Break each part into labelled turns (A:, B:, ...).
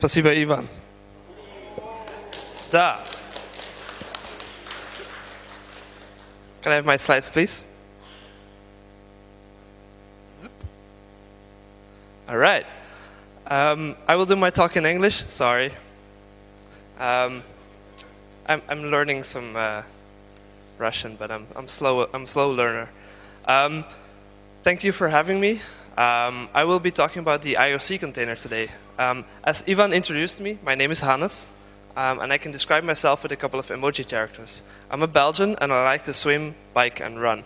A: Спасибо, Иван. Да. Can I have my slides, please? Zip. All right. I will do my talk in English. Sorry. I'm learning some Russian, but I'm slow. I'm a slow learner. Thank you for having me. I will be talking about the IoC container today. As Ivan introduced me, my name is Hannes, and I can describe myself with a couple of emoji characters. I'm a Belgian, and I like to swim, bike, and run.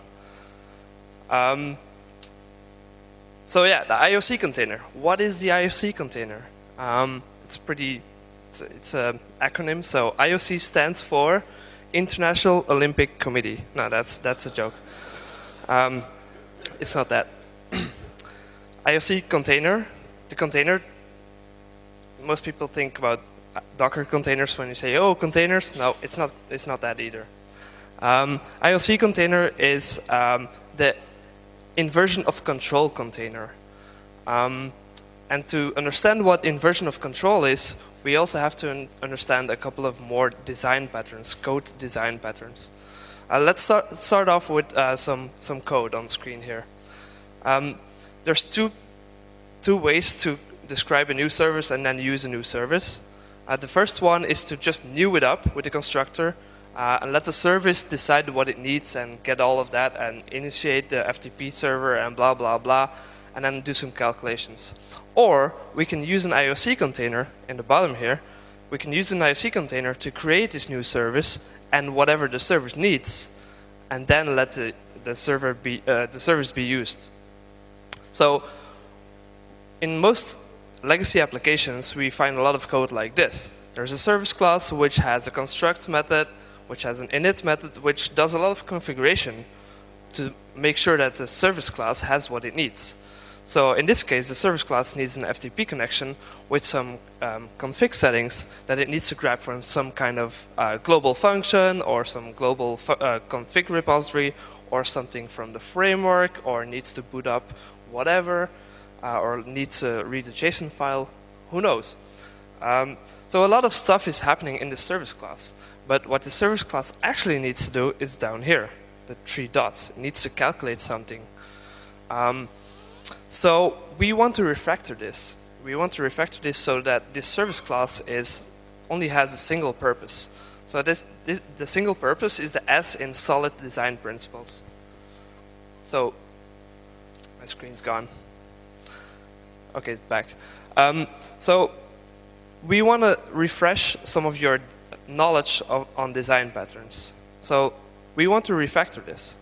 A: So yeah, the IoC container. What is the IoC container? It's an acronym. So IoC stands for International Olympic Committee. No, that's a joke. It's not that. IoC container. The container. Most people think about Docker containers when you say, "Oh, containers." No, it's not. It's not that either. IoC container is the Inversion of Control container. And to understand what inversion of control is, we also have to understand a couple of more design patterns, code design patterns. Let's start off with some code on screen here. There's two ways to describe a new service and then use a new service. The first one is to just new it up with the constructor and let the service decide what it needs and get all of that and initiate the FTP server and blah, blah, blah, and then do some calculations. Or we can use an IoC container in the bottom here. We can use an IoC container to create this new service and whatever the service needs, and then let the service be used. So in most legacy applications, we find a lot of code like this. There's a service class which has a construct method, which has an init method, which does a lot of configuration to make sure that the service class has what it needs. So in this case, the service class needs an FTP connection with some config settings that it needs to grab from some kind of global function or some global config repository or something from the framework, or needs to boot up whatever, or needs to read a JSON file, who knows. So a lot of stuff is happening in the service class, but what the service class actually needs to do is down here, the 3 dots. It needs to calculate something. So we want to refactor this. We want to refactor this so that this service class only has a single purpose. So the single purpose is the S in solid design principles. So my screen's gone. Okay, it's back. So we want to refresh some of your knowledge on design patterns. So we want to refactor this.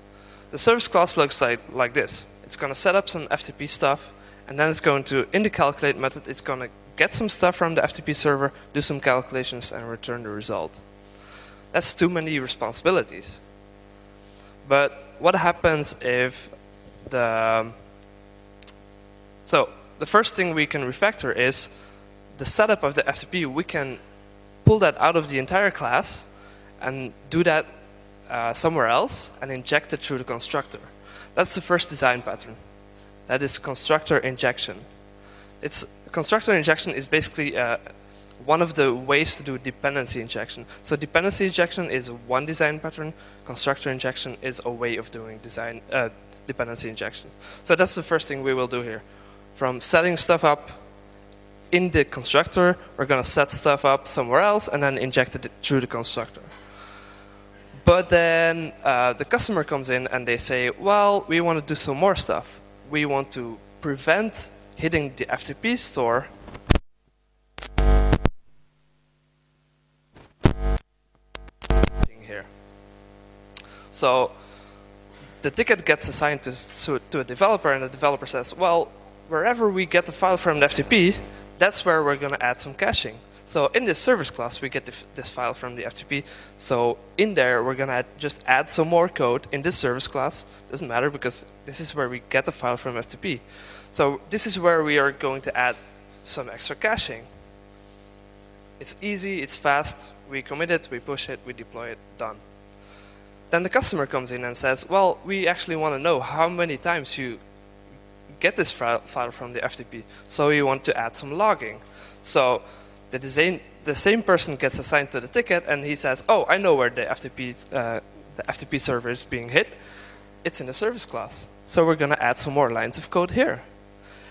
A: The service class looks like this. It's going to set up some FTP stuff, and then it's going to, in the calculate method, it's going to get some stuff from the FTP server, do some calculations, and return the result. That's too many responsibilities. But what happens if So the first thing we can refactor is the setup of the FTP. We can pull that out of the entire class and do that somewhere else and inject it through the constructor. That's the first design pattern. That is constructor injection. Constructor injection is basically one of the ways to do dependency injection. So dependency injection is one design pattern. Constructor injection is a way of doing dependency injection. So that's the first thing we will do here. From setting stuff up in the constructor, we're going to set stuff up somewhere else and then inject it through the constructor. But then the customer comes in and they say, well, we want to do some more stuff. We want to prevent hitting the FTP store here. So the ticket gets assigned to a developer, and the developer says, well, wherever we get the file from the FTP, that's where we're going to add some caching. So in this service class, we get this file from the FTP. So in there, we're going to just add some more code in this service class. Doesn't matter, because this is where we get the file from FTP. So this is where we are going to add some extra caching. It's easy, it's fast. We commit it, we push it, we deploy it, done. Then the customer comes in and says, well, we actually want to know how many times you get this file from the FTP. So we want to add some logging. So the same person gets assigned to the ticket, and he says, oh, I know where the FTP server is being hit. It's in the service class. So we're going to add some more lines of code here.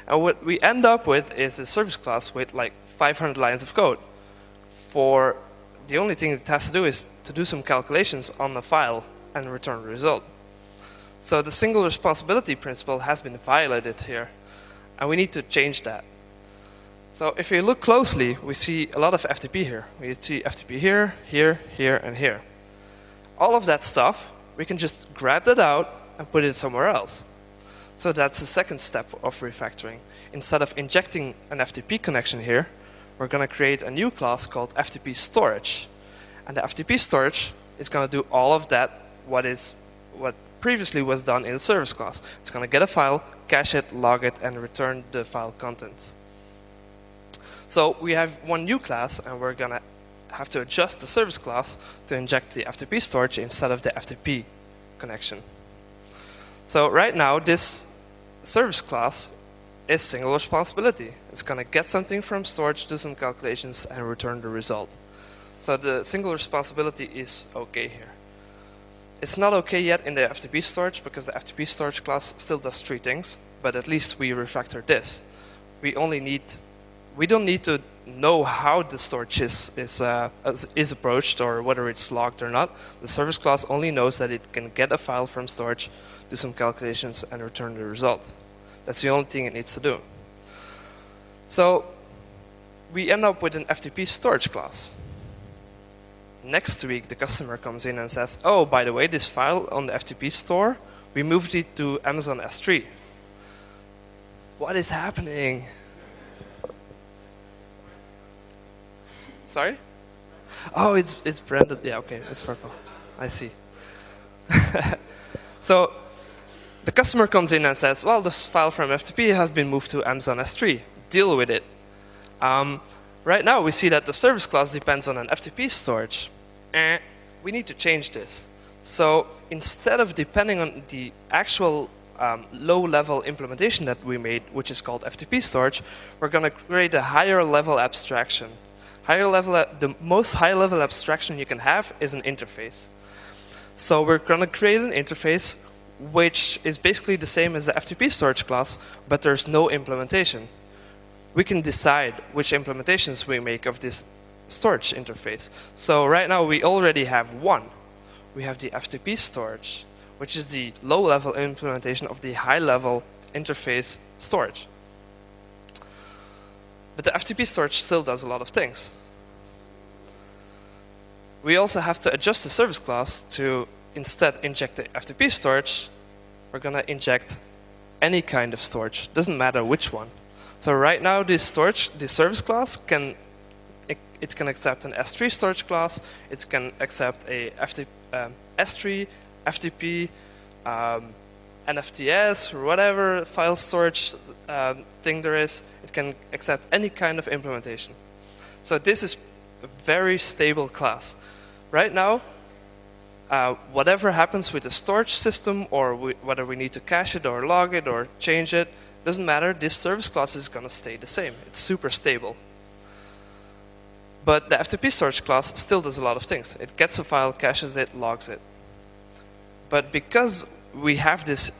A: And what we end up with is a service class with like 500 lines of code. For the only thing it has to do is to do some calculations on the file and return the result. So the single responsibility principle has been violated here, and we need to change that. So if you look closely, we see a lot of FTP here. We see FTP here, here, here, and here. All of that stuff, we can just grab that out and put it somewhere else. So that's the second step of refactoring. Instead of injecting an FTP connection here, we're going to create a new class called Ftp Storage. And the Ftp Storage is going to do all of that, what previously was done in the service class. It's going to get a file, cache it, log it, and return the file contents. So we have one new class, and we're going to have to adjust the service class to inject the Ftp storage instead of the FTP connection. So right now, this service class is single responsibility. It's going to get something from storage, do some calculations, and return the result. So the single responsibility is okay here. It's not okay yet in the FTP storage because the FTP storage class still does three things, but at least we refactored this. We don't need to know how the storage is approached or whether it's logged or not. The service class only knows that it can get a file from storage, do some calculations, and return the result. That's the only thing it needs to do. So we end up with an FTP storage class. Next week, the customer comes in and says, oh, by the way, this file on the FTP store, we moved it to Amazon S3. What is happening? Sorry? Oh, it's branded. Yeah, okay, it's purple. I see. So the customer comes in and says, well, this file from FTP has been moved to Amazon S3. Deal with it. Right now, we see that the service class depends on an FTP storage. And we need to change this. So instead of depending on the actual low-level implementation that we made, which is called FTP storage, we're going to create a higher-level abstraction. The most high-level abstraction you can have is an interface. So we're going to create an interface which is basically the same as the FTP storage class, but there's no implementation. We can decide which implementations we make of this storage interface. So right now we already have one. We have the FTP storage, which is the low-level implementation of the high-level interface storage. But the FTP storage still does a lot of things. We also have to adjust the service class to instead inject the FTP storage, we're going to inject any kind of storage. Doesn't matter which one. So right now this service class can accept an S3 storage class, it can accept a S3, FTP, NFTS, or whatever file storage thing there is. It can accept any kind of implementation. So this is a very stable class. Right now, whatever happens with the storage system, or whether we need to cache it or log it or change it, doesn't matter. This service class is going to stay the same. It's super stable. But the FTP storage class still does a lot of things. It gets a file, caches it, logs it. But because we have this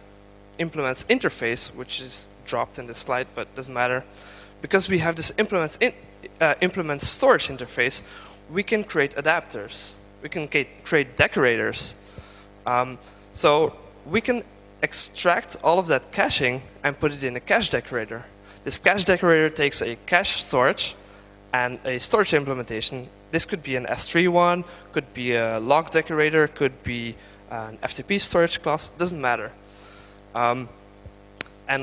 A: implements interface, which is dropped in this slide, but doesn't matter, because we have this implements storage interface, we can create adapters. We can create decorators. So we can extract all of that caching and put it in a cache decorator. This cache decorator takes a cache storage and a storage implementation. This could be an S3 one, could be a log decorator, could be an FTP storage class, doesn't matter. And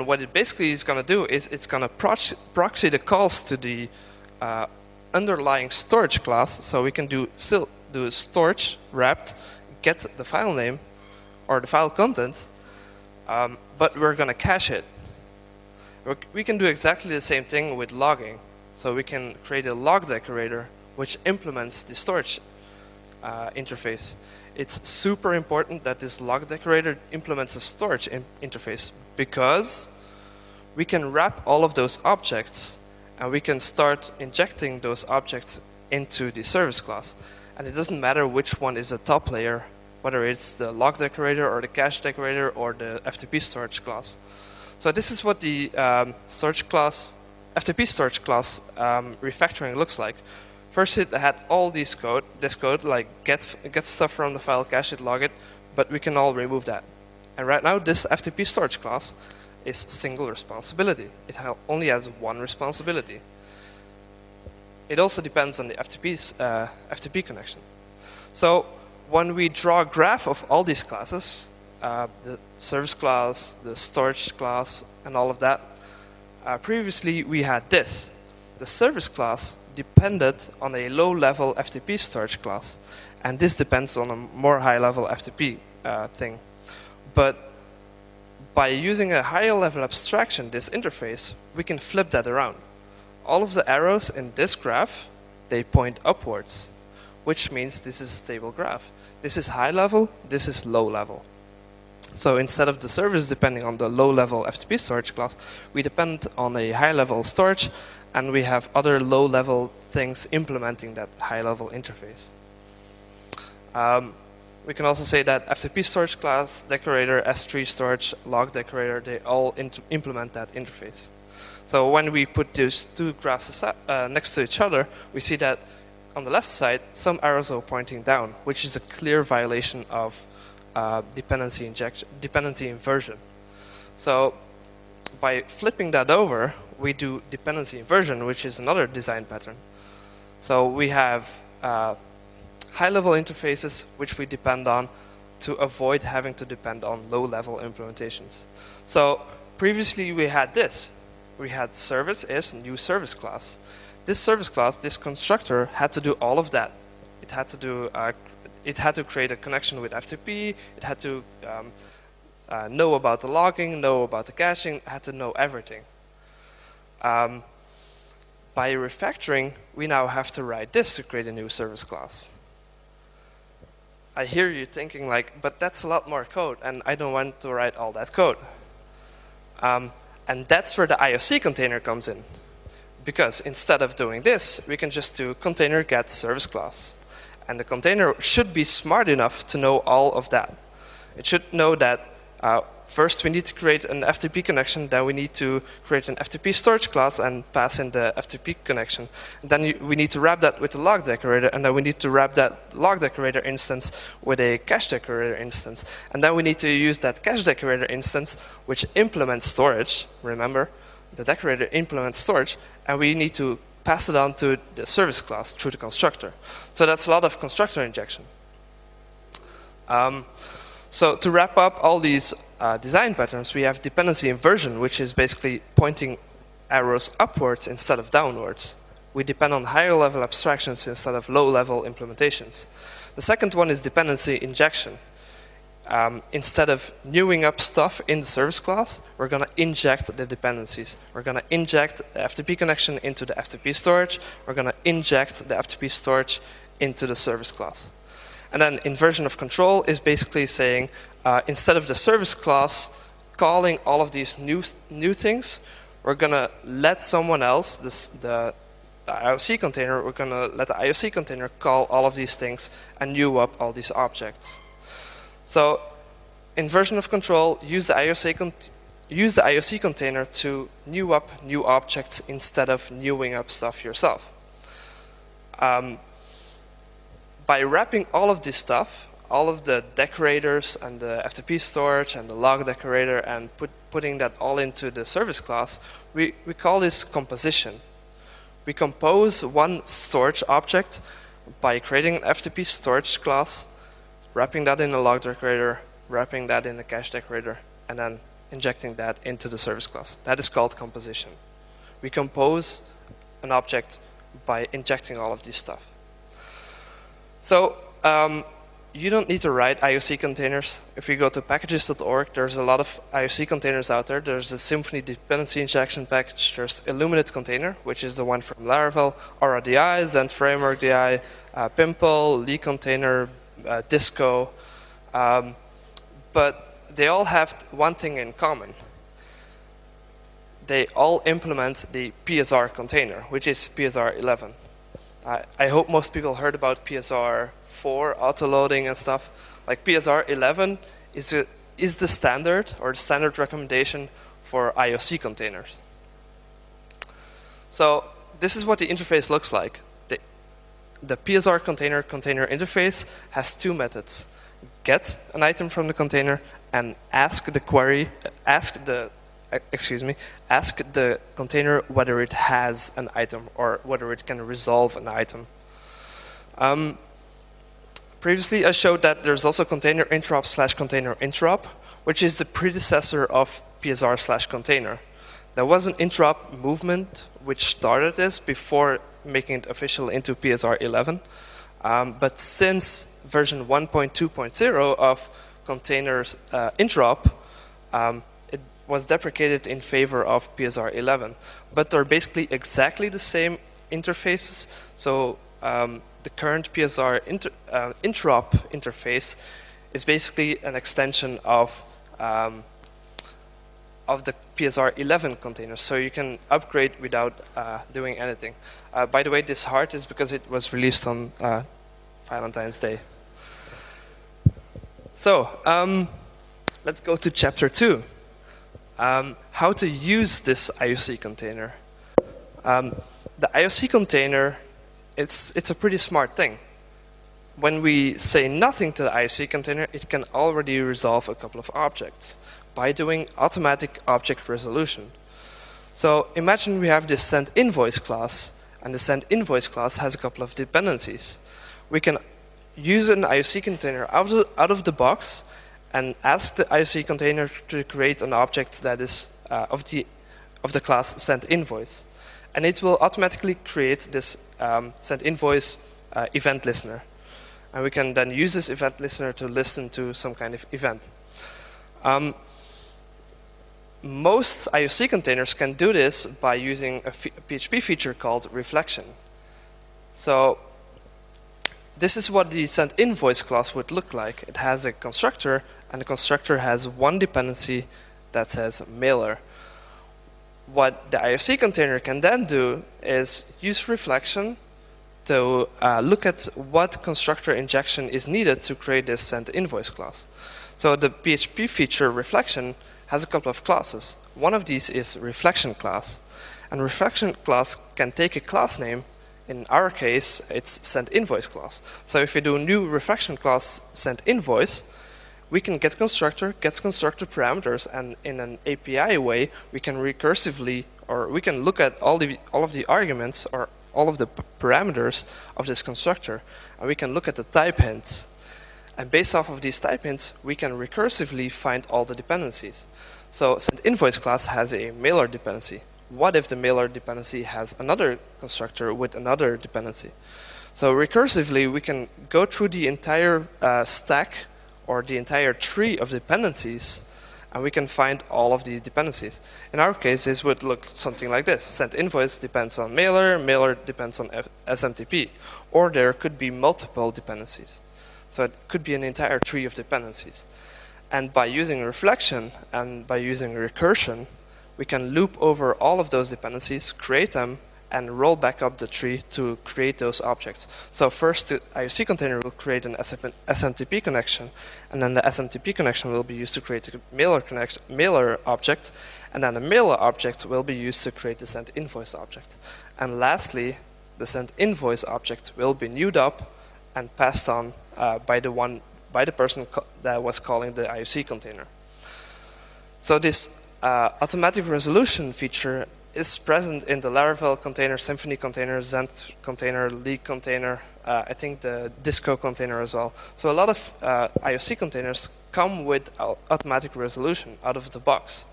A: what it basically is going to do is it's going to proxy the calls to the underlying storage class. So we can still do storage wrapped, get the file name or the file content, but we're going to cache it. We can do exactly the same thing with logging. So we can create a log decorator which implements the storage interface. It's super important that this log decorator implements a storage interface, because we can wrap all of those objects And we can start injecting those objects into the service class. And it doesn't matter which one is a top layer, whether it's the log decorator or the cache decorator or the Ftp storage class. So this is what the storage class, Ftp storage class refactoring looks like. First it had all this code like get stuff from the file, cache it, log it, but we can all remove that. And right now this Ftp storage class is single responsibility. It only has one responsibility. It also depends on the FTP connection. So when we draw a graph of all these classes, the service class, the storage class, and all of that, previously we had this. The service class depended on a low-level FTP storage class, and this depends on a more high-level FTP thing. But by using a higher-level abstraction, this interface, we can flip that around. All of the arrows in this graph, they point upwards, which means this is a stable graph. This is high level, this is low level. So instead of the service depending on the low level FTP storage class, we depend on a high level storage, and we have other low level things implementing that high level interface. We can also say that FTP storage class, decorator, S3 storage, log decorator, they all implement that interface. So when we put those two graphs next to each other, we see that on the left side, some arrows are pointing down, which is a clear violation of dependency inversion. So by flipping that over, we do dependency inversion, which is another design pattern. So we have high-level interfaces, which we depend on to avoid having to depend on low-level implementations. So previously we had this. We had service is new service class. This service class, this constructor, had to do all of that. It had to do. It had to create a connection with FTP. It had to know about the logging, know about the caching. Had to know everything. By refactoring, we now have to write this to create a new service class. I hear you thinking like, but that's a lot more code, and I don't want to write all that code. And that's where the IoC container comes in. Because instead of doing this, we can just do container get service class. And the container should be smart enough to know all of that. It should know that first we need to create an FTP connection, then we need to create an FTP storage class and pass in the FTP connection. And then we need to wrap that with the log decorator, and then we need to wrap that log decorator instance with a cache decorator instance. And then we need to use that cache decorator instance, which implements storage. Remember, the decorator implements storage, and we need to pass it on to the service class through the constructor. So that's a lot of constructor injection. So to wrap up all these design patterns, we have dependency inversion, which is basically pointing arrows upwards instead of downwards. We depend on higher level abstractions instead of low level implementations. The second one is dependency injection. Instead of newing up stuff in the service class, we're going to inject the dependencies. We're going to inject the FTP connection into the FTP storage. We're going to inject the FTP storage into the service class. And then inversion of control is basically saying, instead of the service class calling all of these new things, we're going to let someone else, the IoC container, we're going to let the IoC container call all of these things and new up all these objects. So inversion of control, use the IoC container to new up new objects instead of newing up stuff yourself. By wrapping all of this stuff, all of the decorators and the FTP storage and the log decorator, and putting that all into the service class, we call this composition. We compose one storage object by creating an FTP storage class, wrapping that in a log decorator, wrapping that in a cache decorator, and then injecting that into the service class. That is called composition. We compose an object by injecting all of this stuff. So you don't need to write IoC containers. If you go to packages.org, there's a lot of IoC containers out there. There's a Symfony dependency injection package. There's Illuminate container, which is the one from Laravel, Aura DI, Zend Framework DI, Pimple, Lee container, Disco. But they all have one thing in common. they all implement the PSR container, which is PSR 11. I hope most people heard about PSR 4 autoloading and stuff. Like PSR 11 is the standard or the standard recommendation for IoC containers. So this is what the interface looks like. The PSR container interface has two methods: get an item from the container and ask the container whether it has an item or whether it can resolve an item. Previously, I showed that there's also container interop / container interop, which is the predecessor of PSR / container. There was an interop movement which started this before making it official into PSR 11. But since version 1.2.0 of containers interop, it was deprecated in favor of PSR 11. But they're basically exactly the same interfaces. So the current PSR interop interface is basically an extension of the PSR 11 containers, so you can upgrade without doing anything. By the way, this heart is because it was released on Valentine's Day. So let's go to chapter 2. How to use this IoC container. The IoC container, it's a pretty smart thing. When we say nothing to the IoC container, it can already resolve a couple of objects by doing automatic object resolution. So imagine we have this sendInvoice class, and the sendInvoice class has a couple of dependencies. We can use an IoC container out of the box and ask the IoC container to create an object that is of the class sendInvoice. And it will automatically create this sendInvoice event listener. And we can then use this event listener to listen to some kind of event. Most IoC containers can do this by using a PHP feature called reflection. So this is what the sendInvoice class would look like. It has a constructor, and the constructor has one dependency that says mailer. What the IoC container can then do is use reflection to look at what constructor injection is needed to create this sendInvoice class. So the PHP feature reflection has a couple of classes. One of these is reflection class. And reflection class can take a class name. In our case, it's sendInvoice class. So if we do new reflection class sendInvoice, we can get constructor parameters, and in an API way, we can recursively, or we can look at all of the arguments or all of the parameters of this constructor, and we can look at the type hints. And based off of these type hints, we can recursively find all the dependencies. So sendInvoice class has a mailer dependency. What if the mailer dependency has another constructor with another dependency? So recursively, we can go through the entire stack or the entire tree of dependencies, and we can find all of the dependencies. In our case, this would look something like this. sendInvoice depends on mailer, mailer depends on SMTP, or there could be multiple dependencies. So it could be an entire tree of dependencies. And by using reflection and by using recursion, we can loop over all of those dependencies, create them, and roll back up the tree to create those objects. So first, the IoC container will create an SMTP connection, and then the SMTP connection will be used to create a mailer object, and then the mailer object will be used to create the sendInvoice object. And lastly, the sendInvoice object will be newed up and passed on by the person that was calling the IoC container. So this automatic resolution feature is present in the Laravel container, Symfony container, Zend container, Leak container, I think the Disco container as well. So a lot of IoC containers come with automatic resolution out of the box.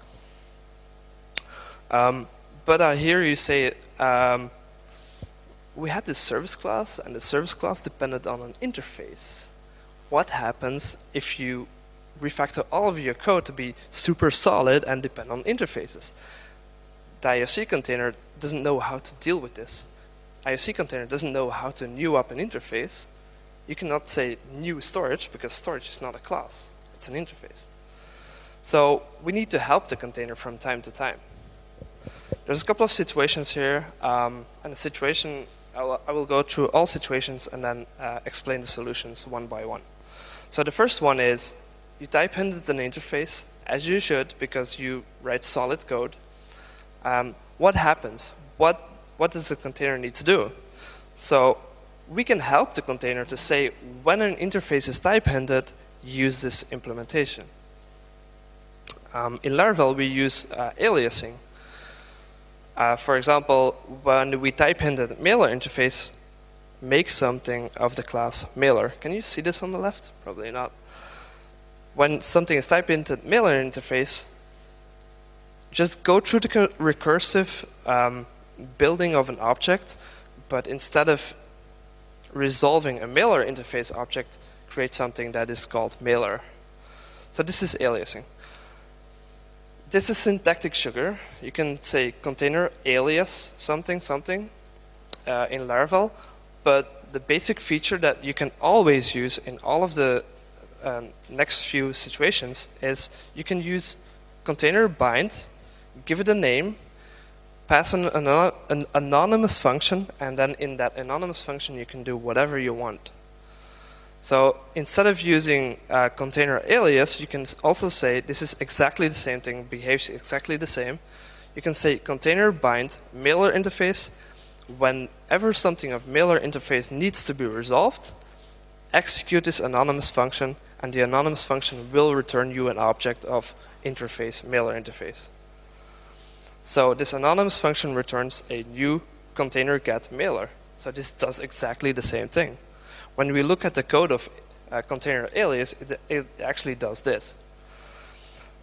A: But here you say, we had this service class, and the service class depended on an interface. What happens if you refactor all of your code to be super solid and depend on interfaces? The IoC container doesn't know how to deal with this. IoC container doesn't know how to new up an interface. You cannot say new storage because storage is not a class, it's an interface. So we need to help the container from time to time. There's a couple of situations here, and the situation, I will go through all situations and then explain the solutions one by one. So the first one is, you type-hinted an interface, as you should, because you write solid code. What happens? What does the container need to do? So we can help the container to say, when an interface is type-hinted, use this implementation. In Laravel, we use aliasing. For example, when we type-hinted mailer interface, make something of the class mailer. Can you see this on the left? Probably not. When something is type-hinted mailer interface, just go through the recursive building of an object, but instead of resolving a mailer interface object, create something that is called mailer. So this is aliasing. This is syntactic sugar. You can say container alias something something in Laravel, but the basic feature that you can always use in all of the next few situations is you can use container bind, give it a name, pass an anonymous function, and then in that anonymous function you can do whatever you want. So instead of using container alias, you can also say this is exactly the same thing, behaves exactly the same. You can say container bind mailer interface. Whenever something of mailer interface needs to be resolved, execute this anonymous function, and the anonymous function will return you an object of interface, mailer interface. So this anonymous function returns a new container get mailer. So this does exactly the same thing. When we look at the code of container alias, it actually does this.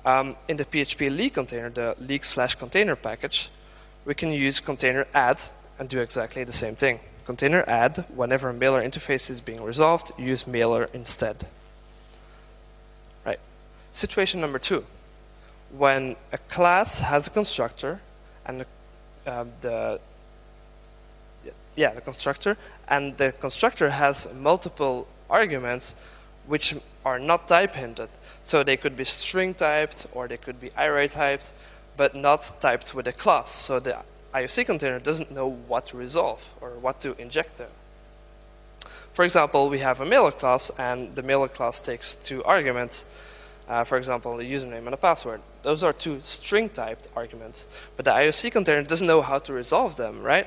A: In the PHP leak container, the leak/container package, we can use container add and do exactly the same thing. Container add, whenever a mailer interface is being resolved, use mailer instead. Right. Situation number 2. When a class has a constructor and the constructor, and the constructor has multiple arguments which are not type-hinted. So they could be string typed or they could be array typed, but not typed with a class. So the IoC container doesn't know what to resolve or what to inject there. For example, we have a mailer class, and the mailer class takes 2 arguments. For example, a username and a password. Those are 2 string-typed arguments, but the IoC container doesn't know how to resolve them, right?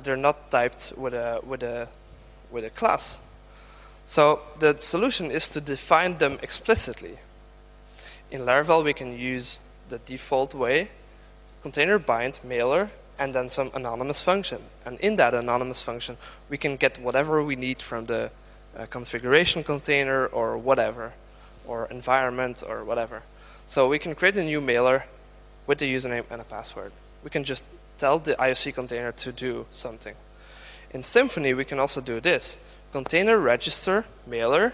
A: They're not typed with a class. So the solution is to define them explicitly. In Laravel, we can use the default way, container bind mailer, and then some anonymous function. And in that anonymous function, we can get whatever we need from the configuration container or whatever, or environment or whatever. So we can create a new mailer with the username and a password. We can just tell the IoC container to do something. In Symfony, we can also do this. Container register mailer,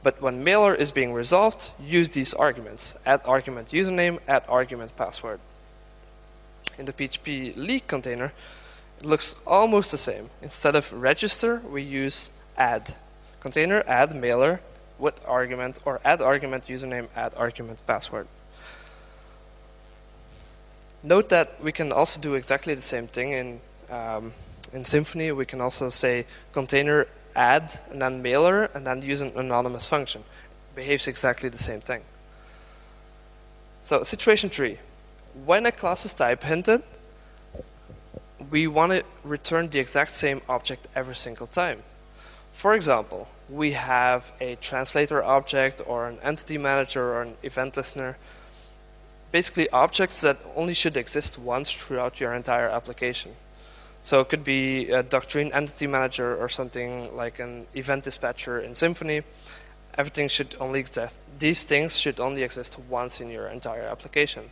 A: but when mailer is being resolved, use these arguments. Add argument username, add argument password. In the PHP leak container, it looks almost the same. Instead of register, we use add. Container add mailer with argument, or add argument username, add argument password. Note that we can also do exactly the same thing in Symfony. We can also say container add and then mailer and then use an anonymous function. It behaves exactly the same thing. So situation 3. When a class is type-hinted, we want to return the exact same object every single time. For example, we have a translator object or an entity manager or an event listener. Basically objects that only should exist once throughout your entire application. So it could be a Doctrine entity manager or something like an event dispatcher in Symfony. Everything should only exist. These things should only exist once in your entire application.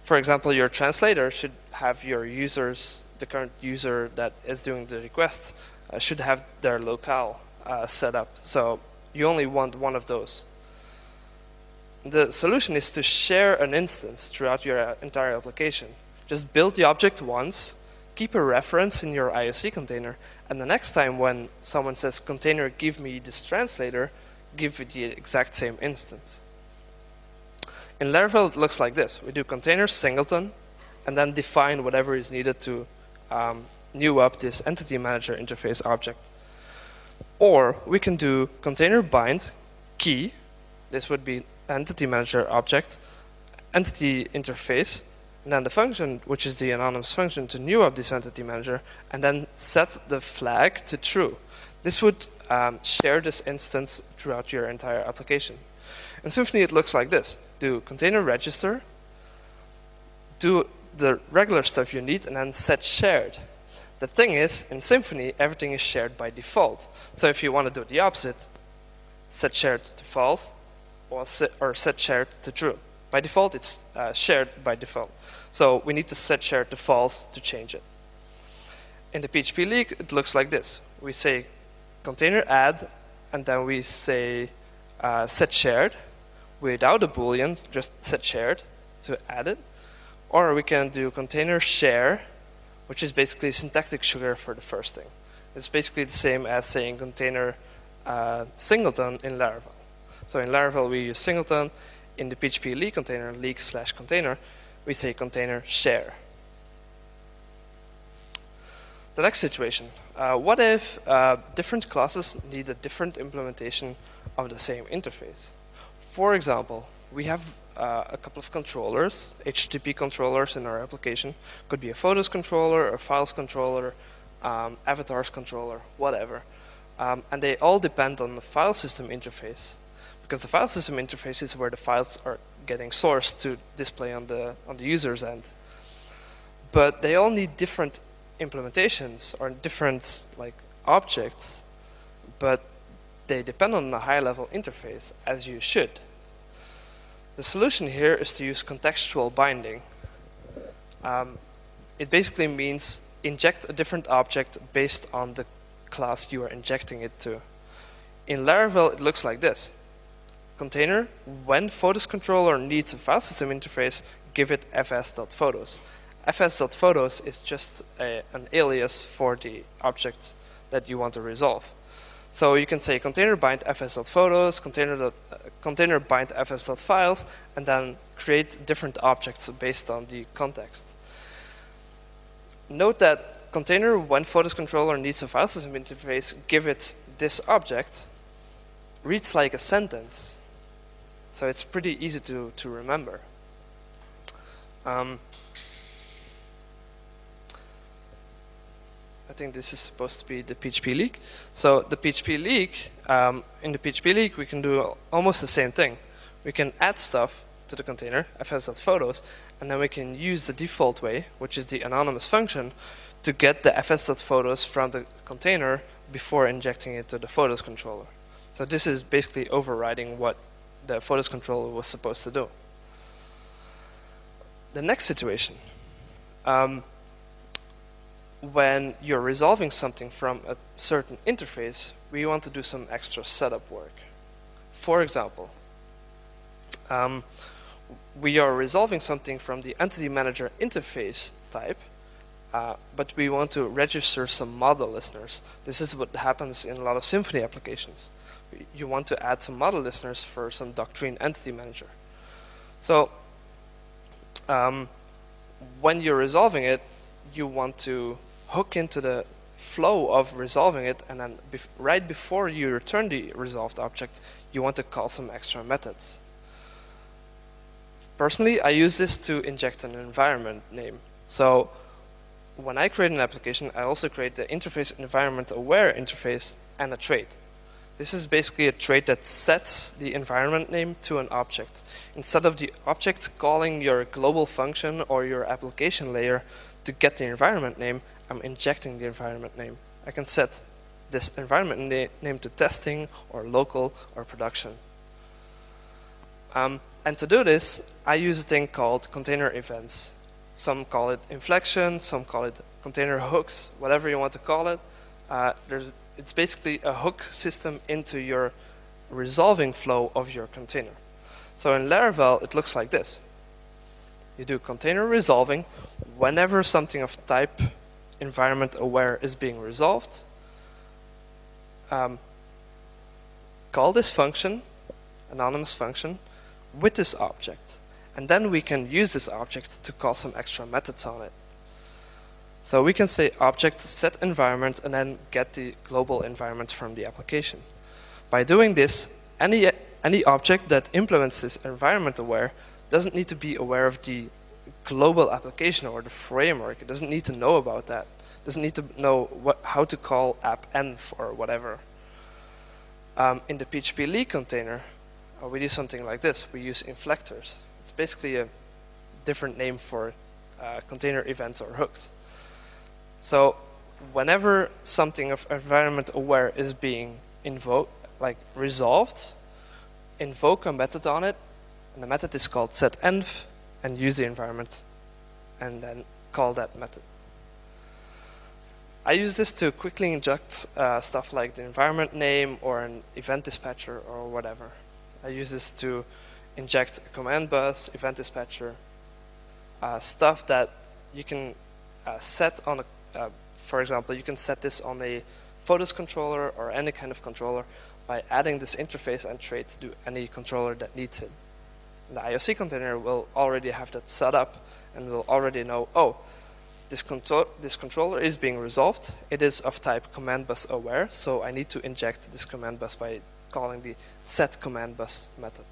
A: For example, your translator should have your users, the current user that is doing the request, should have their locale set up. So you only want one of those. The solution is to share an instance throughout your entire application. Just build the object once, keep a reference in your IoC container, and the next time when someone says, container, give me this translator, give it the exact same instance. In Laravel, it looks like this. We do container singleton, and then define whatever is needed to new up this entity manager interface object. Or we can do container bind key. This would be entity manager object, entity interface, and then the function, which is the anonymous function, to new up this entity manager, and then set the flag to true. This would share this instance throughout your entire application. In Symfony, it looks like this. Do container register, do the regular stuff you need, and then set shared. The thing is, in Symfony, everything is shared by default. So if you want to do the opposite, set shared to false, or set shared to true. By default, it's shared by default. So we need to set shared to false to change it. In the PHP leak, it looks like this. We say container add, and then we say set shared without a boolean, just set shared to add it. Or we can do container share, which is basically syntactic sugar for the first thing. It's basically the same as saying container singleton in Laravel. So in Laravel, we use singleton. In the PHP leak container, leak/container, we say container share. The next situation. What if different classes need a different implementation of the same interface? For example, we have a couple of controllers, HTTP controllers in our application. Could be a photos controller, a files controller, avatars controller, whatever. And they all depend on the file system interface, because the file system interface is where the files are getting sourced to display on the user's end. But they all need different implementations or different objects, but they depend on the high-level interface, as you should. The solution here is to use contextual binding. It basically means inject a different object based on the class you are injecting it to. In Laravel, it looks like this. Container, when photos controller needs a file system interface, give it fs.photos. fs.photos is just an alias for the object that you want to resolve. So you can say container bind fs.photos, container bind fs.files, and then create different objects based on the context. Note that container, when photos controller needs a file system interface, give it this object, reads like a sentence. So it's pretty easy to remember. I think this is supposed to be the PHP leak. So the PHP leak, in the PHP leak, we can do almost the same thing. We can add stuff to the container, fs.photos, and then we can use the default way, which is the anonymous function, to get the fs.photos from the container before injecting it to the photos controller. So this is basically overriding what the photos controller was supposed to do. The next situation. When you're resolving something from a certain interface, we want to do some extra setup work. For example, we are resolving something from the entity manager interface type, but we want to register some model listeners. This is what happens in a lot of Symfony applications. You want to add some model listeners for some doctrine entity manager. So when you're resolving it, you want to hook into the flow of resolving it, and then right before you return the resolved object, you want to call some extra methods. Personally, I use this to inject an environment name. So when I create an application, I also create the interface environment aware interface and a trait. This is basically a trait that sets the environment name to an object. Instead of the object calling your global function or your application layer to get the environment name, I'm injecting the environment name. I can set this environment name to testing or local or production. And to do this, I use a thing called container events. Some call it inflection, some call it container hooks, whatever you want to call it. It's basically a hook system into your resolving flow of your container. So in Laravel, it looks like this. You do container resolving whenever something of type environment aware is being resolved. Call this function, anonymous function, with this object. And then we can use this object to call some extra methods on it. So we can say object set environment and then get the global environment from the application. By doing this, any object that implements this environment aware doesn't need to be aware of the global application or the framework. It doesn't need to know about that. It doesn't need to know how to call app-env or whatever. In the PHP leak container, we do something like this. We use Inflectors. It's basically a different name for container events or hooks. So whenever something of environment aware is being resolved, invoke a method on it, and the method is called setEnv, and use the environment, and then call that method. I use this to quickly inject stuff like the environment name or an event dispatcher or whatever. I use this to inject a command bus, event dispatcher, stuff that you can set on for example, you can set this on a photos controller or any kind of controller by adding this interface and trait to do any controller that needs it. And the Ioc container will already have that set up and will already know, oh, this controller is being resolved. It is of type command bus aware, so I need to inject this command bus by calling the set command bus method.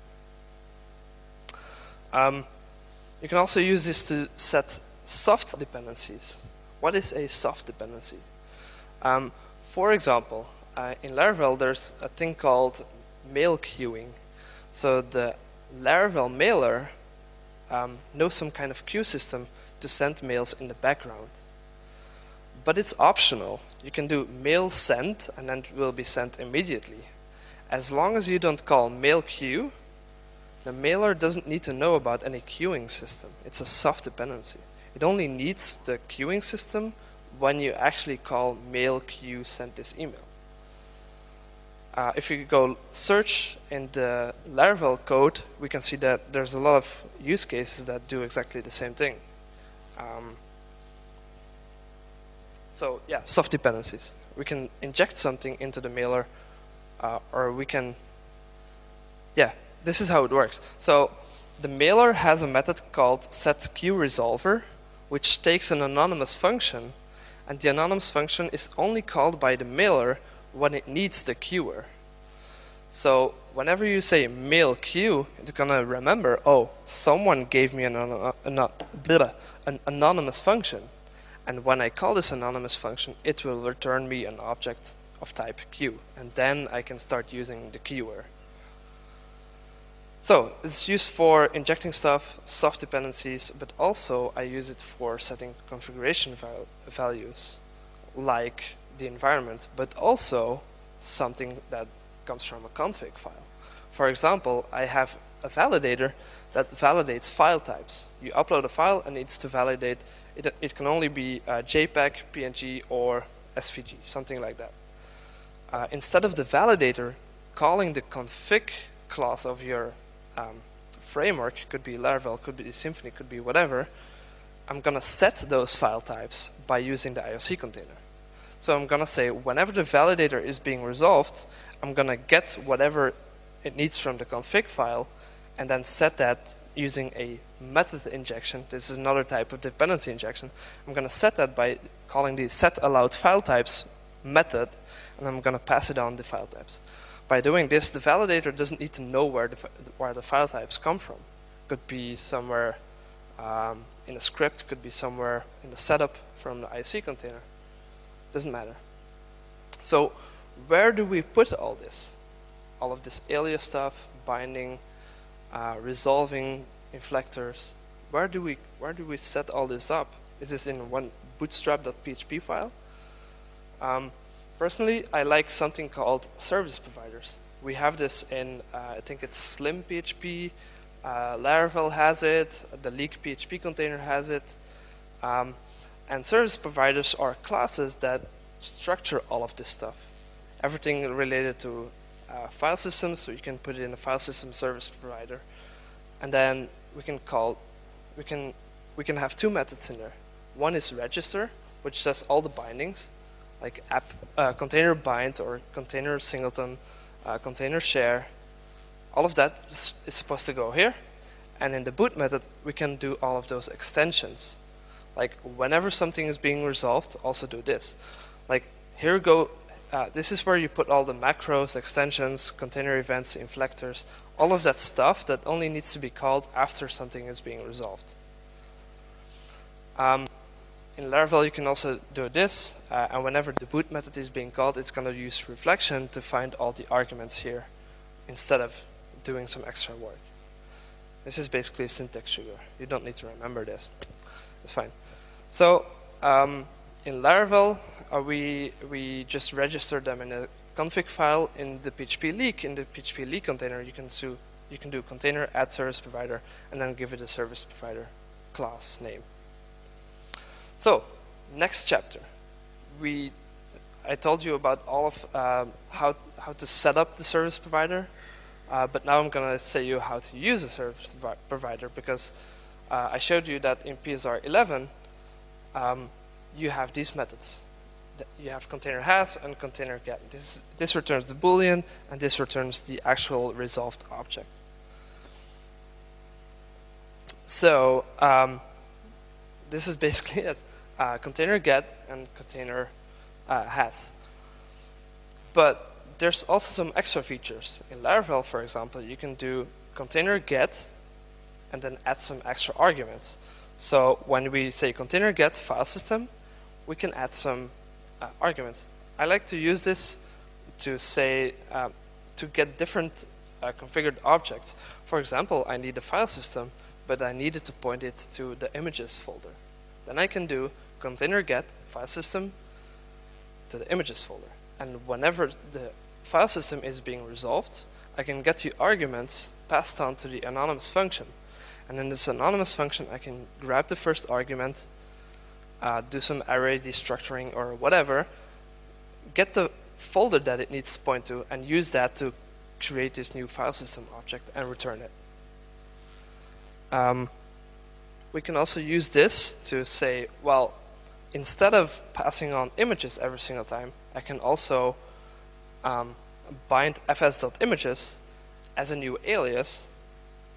A: You can also use this to set soft dependencies. What is a soft dependency? For example, in Laravel there's a thing called mail queuing. So the Laravel mailer knows some kind of queue system to send mails in the background. But it's optional. You can do mail send and then it will be sent immediately. As long as you don't call mail queue, the mailer doesn't need to know about any queuing system. It's a soft dependency. It only needs the queuing system when you actually call mail queue send this email. If you go search in the Laravel code, we can see that there's a lot of use cases that do exactly the same thing. So yeah, soft dependencies. We can inject something into the mailer, or we can, yeah, this is how it works. So the mailer has a method called setQueueResolver, which takes an anonymous function, and the anonymous function is only called by the mailer when it needs the queuer. So whenever you say mail queue, it's gonna remember, oh, someone gave me an anonymous function, and when I call this anonymous function, it will return me an object of type queue, and then I can start using the queuer. So it's used for injecting stuff, soft dependencies, but also I use it for setting configuration values, like the environment, but also something that comes from a config file. For example, I have a validator that validates file types. You upload a file and it needs to validate. It can only be JPEG, PNG, or SVG, something like that. Instead of the validator calling the config class of your framework, could be Laravel, could be Symfony, could be whatever, I'm going to set those file types by using the Ioc container. So I'm going to say whenever the validator is being resolved, I'm going to get whatever it needs from the config file and then set that using a method injection. This is another type of dependency injection. I'm going to set that by calling the setAllowedFileTypes method, and I'm going to pass it on the file types. By doing this, the validator doesn't need to know where the file types come from. Could be somewhere in a script, could be somewhere in the setup from the Ioc container. Doesn't matter. So where do we put all this? All of this alias stuff, binding, resolving, inflectors. Where do we set all this up? Is this in one bootstrap.php file? Personally, I like something called service providers. We have this in, I think it's Slim PHP, Laravel has it, the Leak PHP container has it. And service providers are classes that structure all of this stuff. Everything related to file systems, so you can put it in a file system service provider. And then we can have two methods in there. One is register, which does all the bindings, like container bind or container singleton, container share. All of that is supposed to go here. And in the boot method, we can do all of those extensions. Like whenever something is being resolved, also do this. Like here go, this is where you put all the macros, extensions, container events, inflectors, all of that stuff that only needs to be called after something is being resolved. In Laravel, you can also do this, and whenever the boot method is being called, it's going to use reflection to find all the arguments here, instead of doing some extra work. This is basically a syntax sugar. You don't need to remember this. It's fine. So in Laravel, we just register them in a config file in the PHP leak. In the PHP leak container, you can do container add service provider and then give it a service provider class name. So next chapter, I told you about all of how to set up the service provider, but now I'm going to say you how to use a service provider, because I showed you that in PSR 11 you have these methods. You have container has and container get. This returns the boolean, and this returns the actual resolved object. So this is basically it. Container get and container has. But there's also some extra features. In Laravel, for example, you can do container get and then add some extra arguments. So when we say container get file system, we can add some arguments. I like to use this to say, to get different configured objects. For example, I need a file system, but I needed to point it to the images folder. Then I can do container get file system to the images folder. And whenever the file system is being resolved, I can get the arguments passed on to the anonymous function. And in this anonymous function, I can grab the first argument, do some array destructuring or whatever, get the folder that it needs to point to, and use that to create this new file system object and return it. We can also use this to say, well, instead of passing on images every single time, I can also bind fs.images as a new alias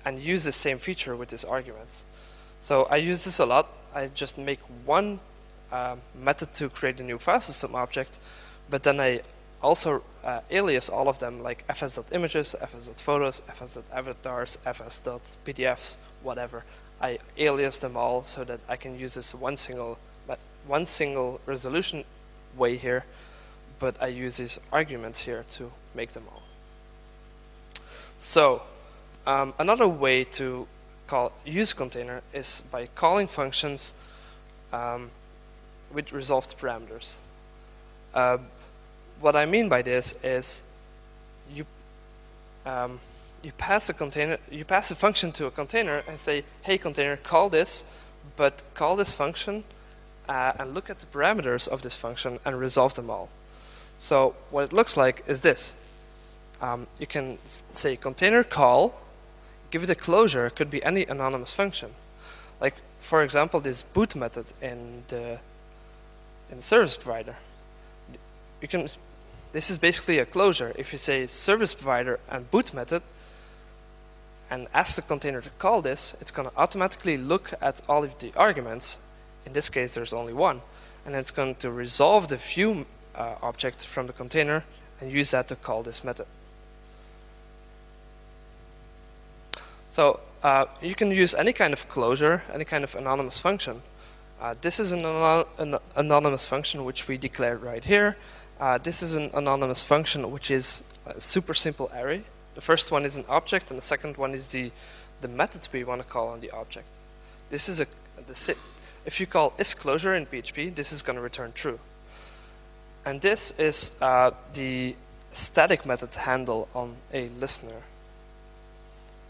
A: and use the same feature with these arguments. So I use this a lot. I just make one method to create a new file system object, but then I also alias all of them, like fs.images, fs.photos, fs.avatars, fs.pdfs, whatever. I alias them all so that I can use this one single resolution way here, but I use these arguments here to make them all. So another way to use container is by calling functions with resolved parameters. What I mean by this is you pass a function to a container and say, hey container, call this, but call this function and look at the parameters of this function and resolve them all. So what it looks like is this. You can say container call, give it a closure, it could be any anonymous function. Like for example, this boot method in the service provider. This is basically a closure. If you say service provider and boot method and ask the container to call this, it's going to automatically look at all of the arguments. In this case, there's only one. And it's going to resolve the view object from the container and use that to call this method. So you can use any kind of closure, any kind of anonymous function. This is an anonymous function which we declared right here. This is an anonymous function which is a super simple array. The first one is an object and the second one is the method we want to call on the object. This is if you call isClosure in PHP, this is going to return true. And this is the static method handle on a listener.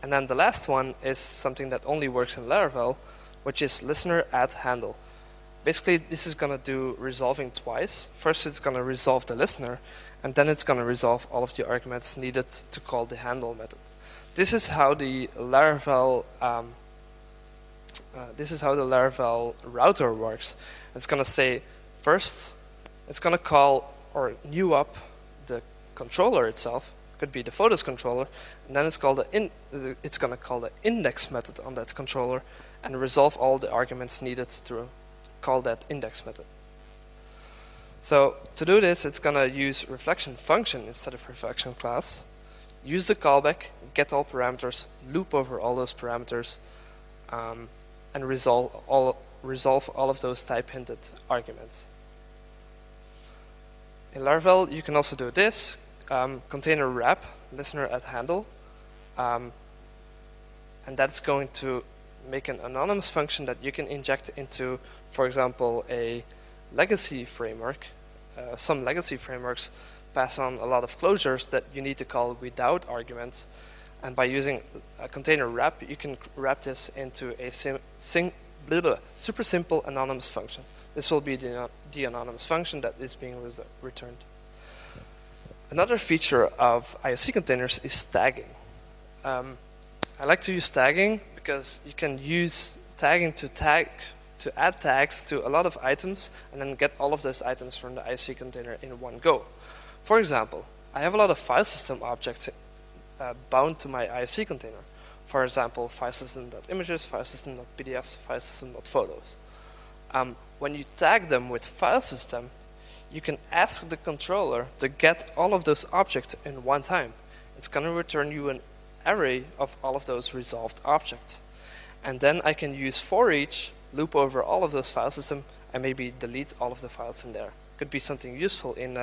A: And then the last one is something that only works in Laravel, which is listener add handle. Basically, this is going to do resolving twice. First, it's going to resolve the listener, and then it's going to resolve all of the arguments needed to call the handle method. This is how the Laravel router works. It's going to say first, it's going to call or new up the controller itself, could be the photos controller, and then it's going to call the index method on that controller and resolve all the arguments needed to call that index method. So to do this, it's going to use reflection function instead of reflection class, use the callback, get all parameters, loop over all those parameters, and resolve all of those type hinted arguments. In Laravel, you can also do this, container wrap, listener at handle, and that's going to make an anonymous function that you can inject into, for example, a legacy framework. Some legacy frameworks pass on a lot of closures that you need to call without arguments, and by using a container wrap, you can wrap this into a super simple anonymous function. This will be the anonymous function that is being returned. Another feature of IoC containers is tagging. I like to use tagging because you can use tagging to add tags to a lot of items and then get all of those items from the IoC container in one go. For example, I have a lot of file system objects bound to my IoC container. For example, file system.images, file system.pdfs, file system.photos. When you tag them with file system, you can ask the controller to get all of those objects in one time. It's going to return you an array of all of those resolved objects. And then I can use for each, loop over all of those file system, and maybe delete all of the files in there. Could be something useful in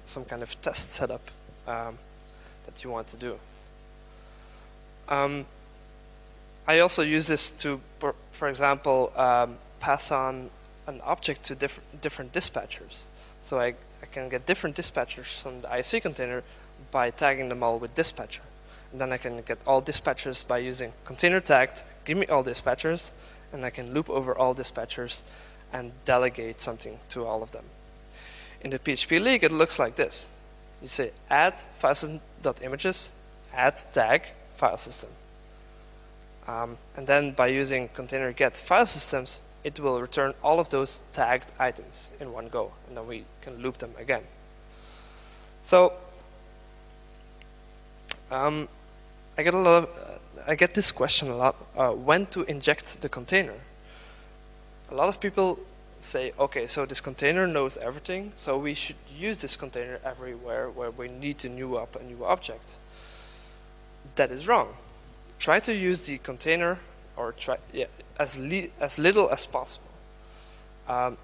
A: some kind of test setup that you want to do. I also use this to, for example, pass on an object to different dispatchers. So I can get different dispatchers from the IoC container by tagging them all with dispatcher. And then I can get all dispatchers by using container tagged, give me all dispatchers, and I can loop over all dispatchers and delegate something to all of them. In the PHP league, it looks like this. You say add file system.images, add tag file system. And then by using container get file systems, it will return all of those tagged items in one go, and then we can loop them again. So I get this question a lot: when to inject the container? A lot of people say, okay, so this container knows everything, so we should use this container everywhere where we need to new up a new object. That is wrong. Try to use the container, or as little as possible. A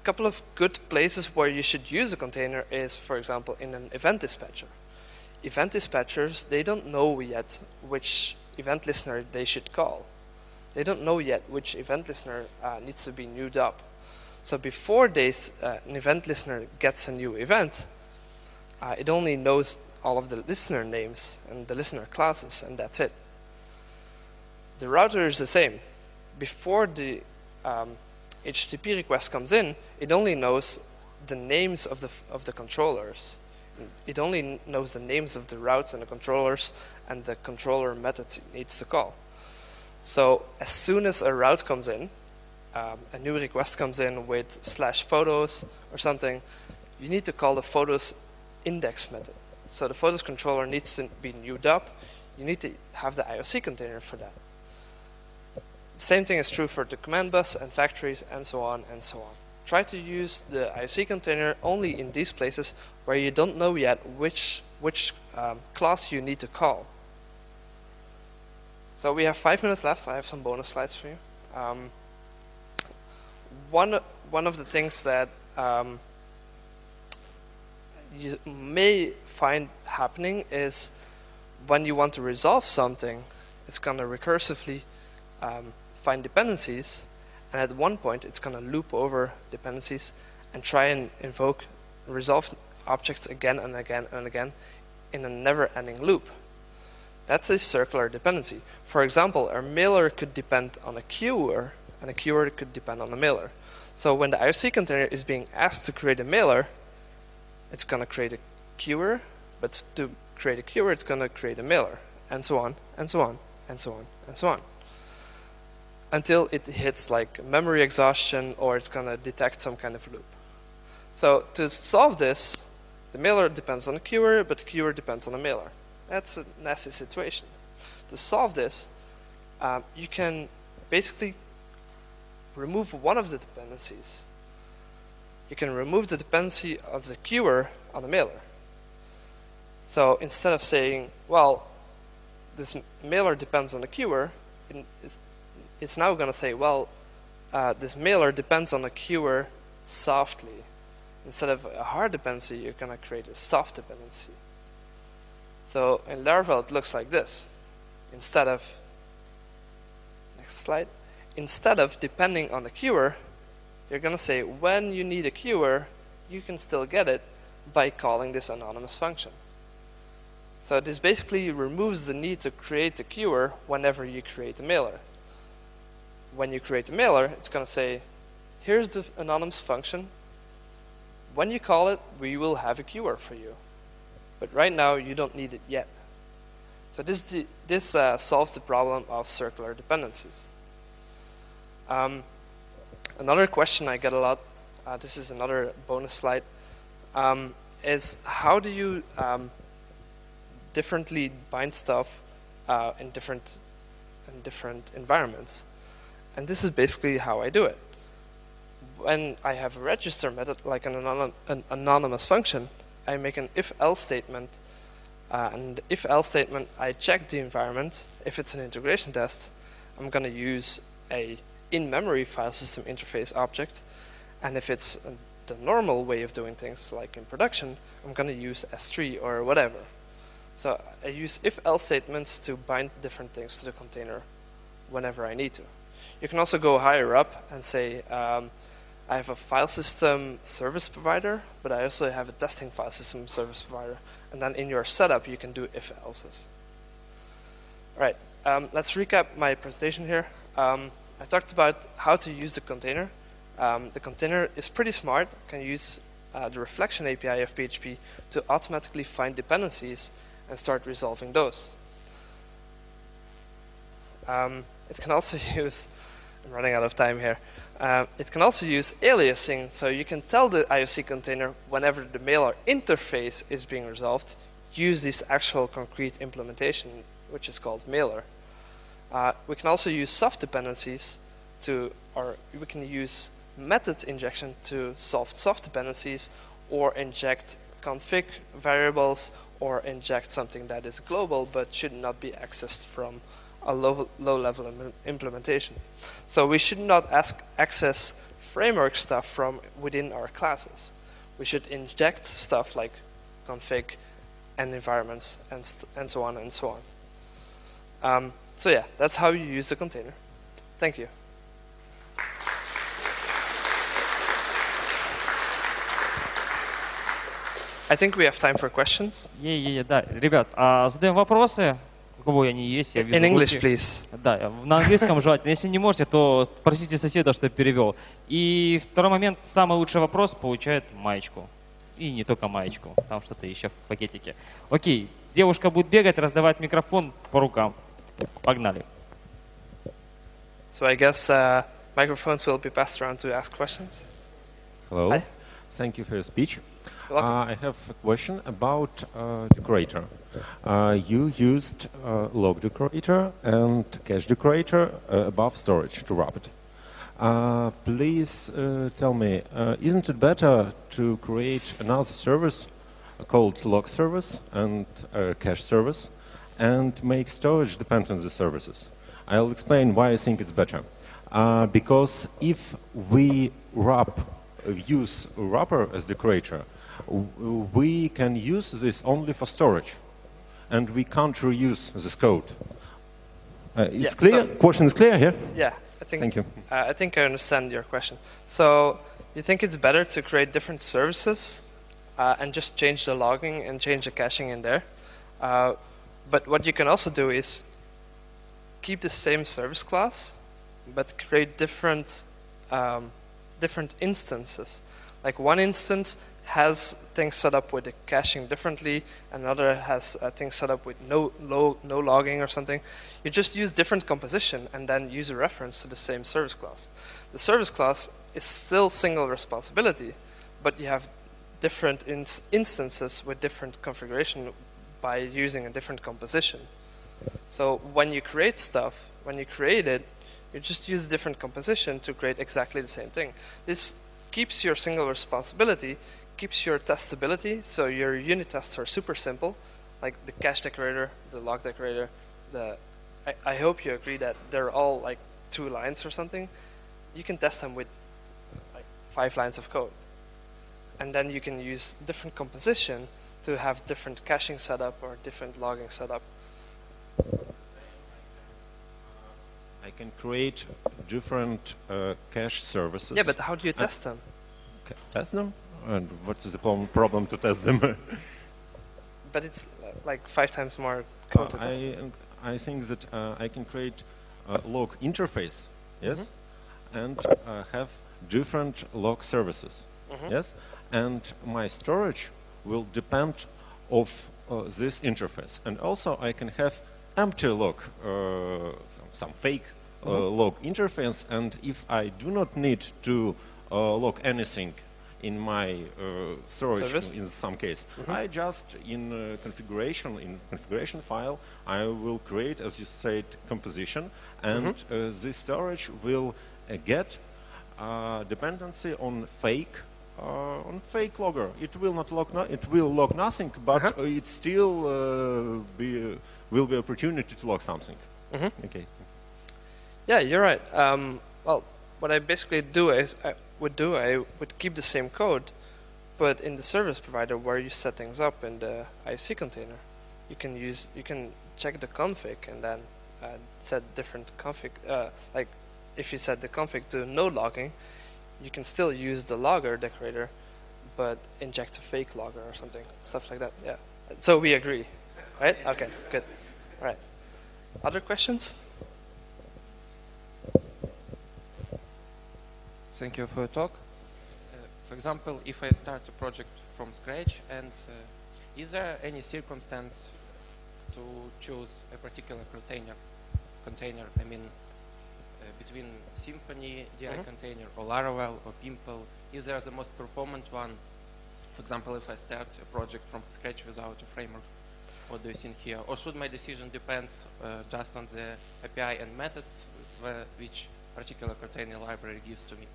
A: couple of good places where you should use a container is, for example, in an event dispatcher. Event dispatchers, they don't know yet which event listener they should call. They don't know yet which event listener needs to be newed up. So before an event listener gets a new event, it only knows all of the listener names and the listener classes, and that's it. The router is the same. Before the HTTP request comes in, it only knows the names of the controllers. It only knows the names of the routes and the controllers and the controller methods it needs to call. So as soon as a route comes in, a new request comes in with /photos or something, you need to call the photos index method. So the photos controller needs to be newed up. You need to have the IoC container for that. The same thing is true for the command bus and factories and so on and so on. Try to use the IoC container only in these places where you don't know yet which class you need to call. So we have 5 minutes left. I have some bonus slides for you. One of the things that you may find happening is when you want to resolve something, it's going to recursively find dependencies, and at one point it's going to loop over dependencies and try and resolve objects again and again and again in a never-ending loop. That's a circular dependency. For example, a mailer could depend on a queuer, and a queuer could depend on a mailer. So when the IoC container is being asked to create a mailer, it's going to create a queuer, but to create a queuer, it's going to create a mailer, and so on, and so on, and so on, and so on. Until it hits like memory exhaustion, or it's going to detect some kind of loop. So to solve this, The mailer depends on the queuer, but the queuer depends on the mailer. That's a nasty situation. To solve this, you can basically remove one of the dependencies. You can remove the dependency of the queuer on the mailer. So instead of saying, well, this mailer depends on the queuer, it's now going to say, well, this mailer depends on the queuer softly. Instead of a hard dependency, you're going to create a soft dependency. So in Laravel, it looks like this. Instead of, next slide, instead of depending on the queuer, you're going to say when you need a queuer, you can still get it by calling this anonymous function. So this basically removes the need to create the queuer whenever you create a mailer. When you create a mailer, it's going to say, here's the anonymous function. When you call it, we will have a queuer for you. But right now, you don't need it yet. So this solves the problem of circular dependencies. Another question I get a lot, this is another bonus slide, is how do you differently bind stuff in different environments? And this is basically how I do it. When I have a register method, like an anonymous function, I make an if-else statement. And the if-else statement, I check the environment. If it's an integration test, I'm going to use a in-memory file system interface object. And if it's the normal way of doing things, like in production, I'm going to use S3 or whatever. So I use if-else statements to bind different things to the container whenever I need to. You can also go higher up and say, I have a file system service provider, but I also have a testing file system service provider. And then in your setup, you can do if-elses. All right, let's recap my presentation here. I talked about how to use the container. The container is pretty smart. It can use the reflection API of PHP to automatically find dependencies and start resolving those. It can also use, I'm running out of time here. It can also use aliasing, so you can tell the IoC container whenever the mailer interface is being resolved, use this actual concrete implementation, which is called mailer. We can also use soft dependencies or we can use method injection to solve soft dependencies, or inject config variables, or inject something that is global but should not be accessed from a low-level implementation. So we should not access framework stuff from within our classes. We should inject stuff like config and environments and so on and so on. So yeah, that's how you use the container. Thank you. I think we have time for questions.
B: Да. Ребят, задаем вопросы. У кого они есть, я вижу.
A: In English, please.
B: Да, на английском желательно. Если не можете, то просите соседа, чтобы перевел. И второй момент, самый лучший вопрос получает маечку. И не только маечку, там что-то еще в пакетике. Окей, девушка будет бегать, раздавать микрофон по рукам. Погнали.
A: So I guess microphones will be passed around to ask questions.
C: Hello.
A: Hi.
C: Thank you for your speech.
A: You're welcome.
C: I have a question about decorator. You used log decorator and cache decorator above storage to wrap it. Please tell me, isn't it better to create another service called log service and cache service and make storage depend on the services? I'll explain why I think it's better. Because if we use wrapper as decorator, we can use this only for storage, and we can't reuse this code. It's clear?
A: So
C: question is clear here?
A: Yeah, I think.
C: Thank you.
A: I think I understand your question. So you think it's better to create different services and just change the logging and change the caching in there. But what you can also do is keep the same service class, but create different instances. Like one instance has things set up with the caching differently, another has things set up with no logging or something. You just use different composition and then use a reference to the same service class. The service class is still single responsibility, but you have different instances with different configuration by using a different composition. So when you create stuff, when you create it, you just use a different composition to create exactly the same thing. This keeps your single responsibility, keeps your testability, so your unit tests are super simple, like the cache decorator, the log decorator, I hope you agree that they're all like 2 lines or something. You can test them with like 5 lines of code. And then you can use different composition to have different caching setup or different logging setup.
C: I can create different cache services.
A: Yeah, but how do you test them?
C: Test them? And what is the problem to test them?
A: But it's like 5 times more code to test them.
C: I think that I can create a log interface, yes, and have different log services, yes, and my storage will depend of this interface. And also I can have empty log, some fake log interface, and if I do not need to log anything in my storage
A: Service?
C: in some case, I just in configuration file I will create, as you said, composition, and this storage will get dependency on fake logger. It will not log it will log nothing, but it still will be opportunity to log something. Okay.
A: Yeah, you're right. Well, what I basically do is I would keep the same code, but in the service provider where you set things up in the IoC container, you can check the config and then set different config. Like if you set the config to no logging, you can still use the logger decorator, but inject a fake logger or something, stuff like that. Yeah. So we agree, right? Okay, good. All right. Other questions?
D: Thank you for your talk. For example, if I start a project from scratch, and is there any circumstance to choose a particular container? I mean, between Symfony, DI container, or Laravel, or Pimple, is there the most performant one? For example, if I start a project from scratch without a framework, what do you think here? Or should my decision depends just on the API and methods which particular container library gives to me?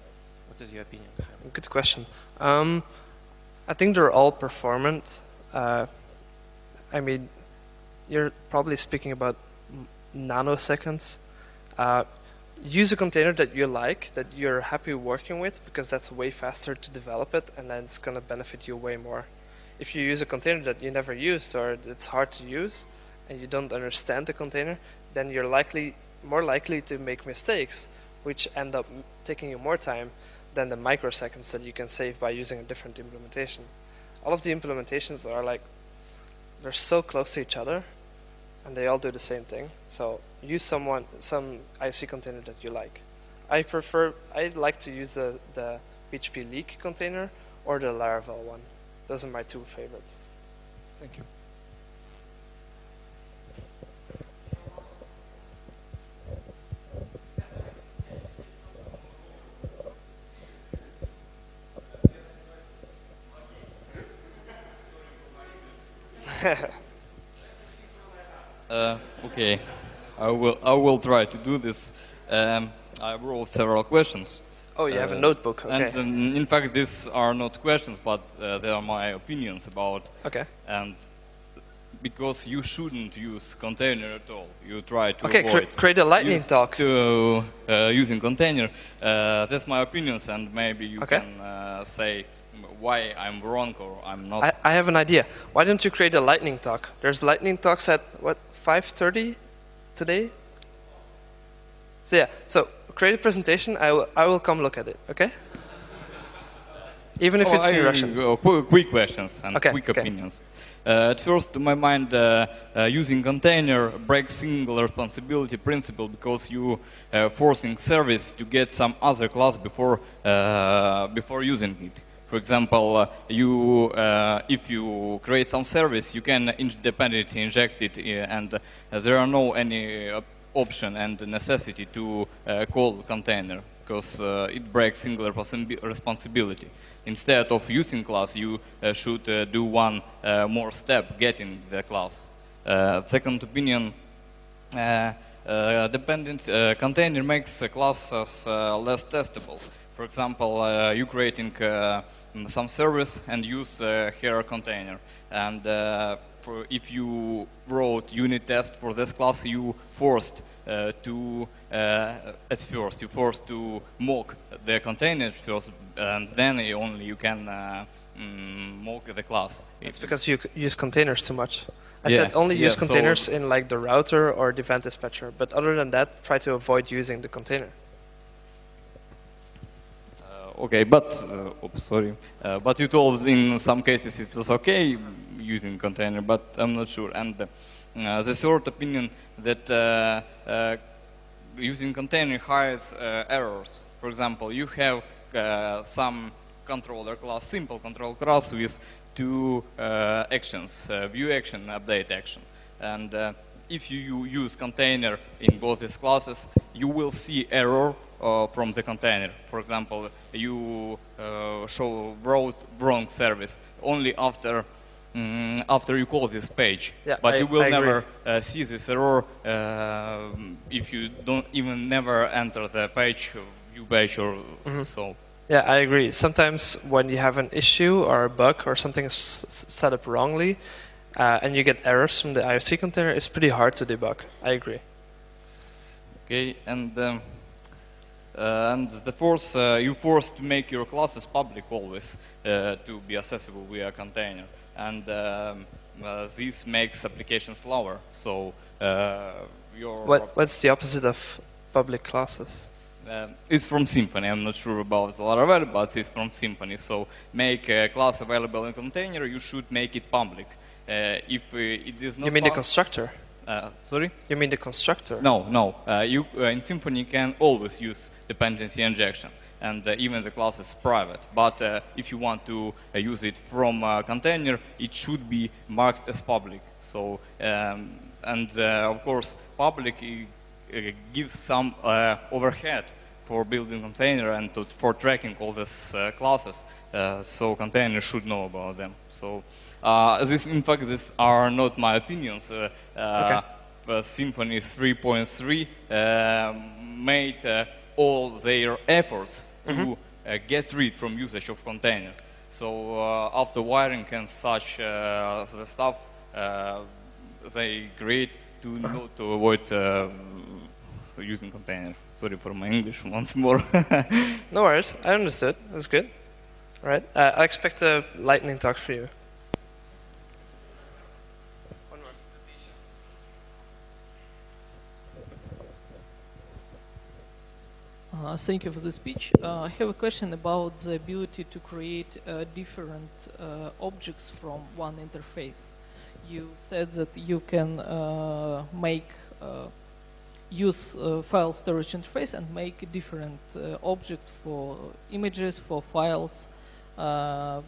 D: What is your opinion?
A: Good question. I think they're all performant. I mean, you're probably speaking about nanoseconds. Use a container that you like, that you're happy working with, because that's way faster to develop it, and then it's going to benefit you way more. If you use a container that you never used, or it's hard to use, and you don't understand the container, then you're more likely to make mistakes, which end up taking you more time than the microseconds that you can save by using a different implementation. All of the implementations are like, they're so close to each other, and they all do the same thing. So use some IoC container that you like. I like to use the PHP leak container or the Laravel one. Those are my 2 favorites.
D: Thank you.
E: Okay, I will try to do this. I wrote several questions.
A: Oh, you have a notebook. Okay.
E: And in fact, these are not questions, but they are my opinions about.
A: Okay.
E: And because you shouldn't use container at all, you try to
A: avoid create a lightning talk
E: to using container. That's my opinions, and maybe you can say why I'm wrong or I'm not.
A: I have an idea. Why don't you create a lightning talk? There's lightning talks at what, 5:30 today? So yeah, so create a presentation. I will come look at it. Okay? Even if it's in Russian.
E: Quick questions and quick opinions. At first, to my mind, using container breaks single responsibility principle, because you forcing service to get some other class before using it. For example, if you create some service, you can independently inject it, and there are no any option and necessity to call container. because it breaks singular responsibility. Instead of using class, you should do one more step, getting the class. Second opinion, dependency container makes classes less testable. For example, you creating some service and use here container, and if you wrote unit test for this class, you forced to at first you forced to mock the container first, and then only you can mock the class.
A: It's because you use containers too much. I said only use containers so in like the router or the event dispatcher, but other than that, try to avoid using the container.
E: Okay, but but you told in some cases it was okay using container, but I'm not sure. And the third opinion that using container hides errors. For example, you have some controller class, simple control class with two actions, view action, update action. And if you use container in both these classes, you will see error from the container. For example, you wrote wrong service only after you call this page, but you will never see this error if you don't even never enter the page, view page, or so.
A: Yeah, I agree. Sometimes when you have an issue or a bug or something is set up wrongly, and you get errors from the IoC container, it's pretty hard to debug. I agree.
E: Okay, and the fourth, you force to make your classes public always to be accessible via container, and this makes applications slower. So
A: what's the opposite of public classes?
E: It's from Symfony. I'm not sure about Laravel, but it's from Symfony. So make a class available in container, you should make it public. If it is not,
A: you mean the constructor?
E: Sorry?
A: You mean the constructor?
E: No. You in Symfony can always use dependency injection, and even the class is private. But if you want to use it from a container, it should be marked as public. So of course, public gives some overhead for building container and for tracking all these classes. So containers should know about them. So in fact, these are not my opinions. Symfony 3.3 made all their efforts to get rid from usage of container. So after wiring and such the stuff, they create to avoid using container. Sorry for my English once more.
A: No worries, I understood. That's good. All right, I expect a lightning talk for you. One
F: more. Thank you for the speech. I have a question about the ability to create different objects from one interface. You said that you can use file storage interface and make different objects for images, for files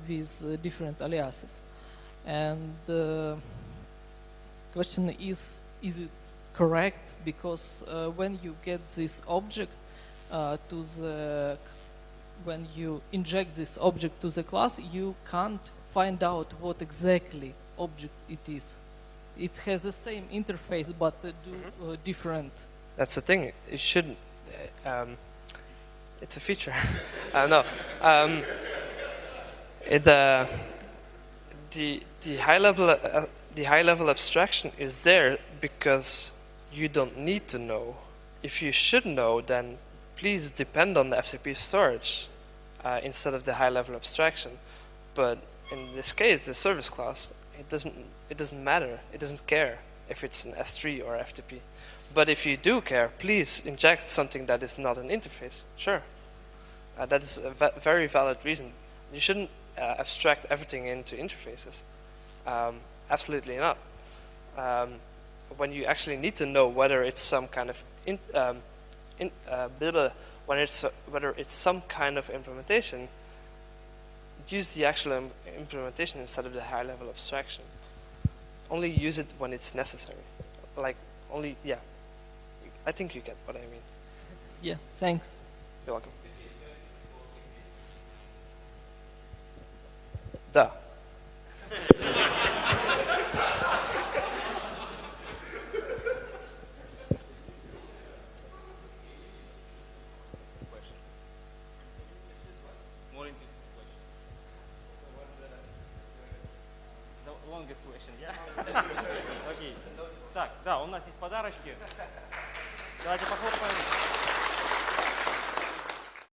F: with different aliases. And the question is it correct? Because when you get this object when you inject this object to the class, you can't find out what exactly object it is. It has the same interface, but different.
A: That's the thing. It shouldn't. It's a feature. No. The high level abstraction is there because you don't need to know. If you should know, then please depend on the Ftp storage instead of the high level abstraction. But in this case, the service class, it doesn't matter. It doesn't care if it's an S3 or FTP. But if you do care, please inject something that is not an interface. Sure. That is a very valid reason. You shouldn't abstract everything into interfaces. Absolutely not. When you actually need to know whether it's some kind of whether it's some kind of implementation, use the actual implementation instead of the high-level abstraction. Only use it when it's necessary.
F: Yeah, thanks.
A: You're welcome. Да.
B: Longest question, yeah? Окей. Так, да, у нас есть подарочки. Давайте похлопаем.